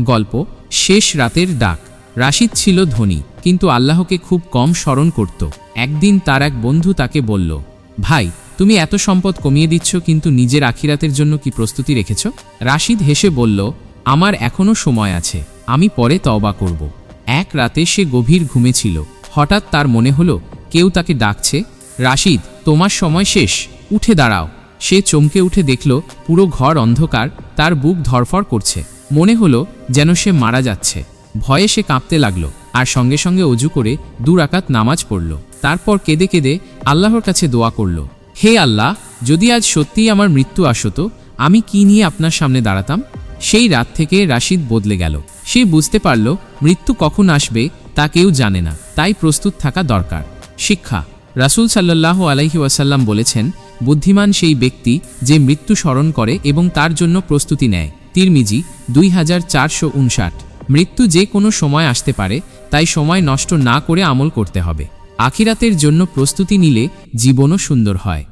গল্প শেষ রাতের ডাক। রাশিদ ছিল ধনী, কিন্তু আল্লাহকে খুব কম স্মরণ করত। একদিন তার এক বন্ধু তাকে বলল, ভাই, তুমি এত সম্পদ কমিয়ে দিচ্ছ, কিন্তু নিজের আখিরাতের জন্য কি প্রস্তুতি রেখেছ? রাশিদ হেসে বলল, আমার এখনও সময় আছে, আমি পরে তওবা করব। এক রাতে সে গভীর ঘুমেছিল। হঠাৎ তার মনে হলো কেউ তাকে ডাকছে, রাশিদ, তোমার সময় শেষ, উঠে দাঁড়াও। সে চমকে উঠে দেখল পুরো ঘর অন্ধকার, তার বুক ধড়ফড় করছে। মনে হলো যেন সে মারা যাচ্ছে। ভয়ে সে কাঁপতে লাগলো, আর সঙ্গে সঙ্গে অজু করে 2 রাকাত নামাজ পড়ল। তারপর কেঁদে কেঁদে আল্লাহর কাছে দোয়া করল, হে আল্লাহ, যদি আজ সত্যিই আমার মৃত্যু আসতো, আমি কি নিয়ে আপনার সামনে দাঁড়াতাম? সেই রাত থেকে রাশিদ বদলে গেল। সে বুঝতে পারল মৃত্যু কখন আসবে তা কেউ জানে না, তাই প্রস্তুত থাকা দরকার। শিক্ষা। রাসূল সাল্লাল্লাহু আলাইহি ওয়াসাল্লাম বলেছেন, বুদ্ধিমান সেই ব্যক্তি যে মৃত্যু স্মরণ করে এবং তার জন্য প্রস্তুতি নেয়। তিরমিজি 2459। মৃত্যু যে কোনো সময় আসতে পারে, তাই সময় নষ্ট না করে আমল করতে হবে। আখিরাতের জন্য প্রস্তুতি নিলে জীবনও সুন্দর হয়।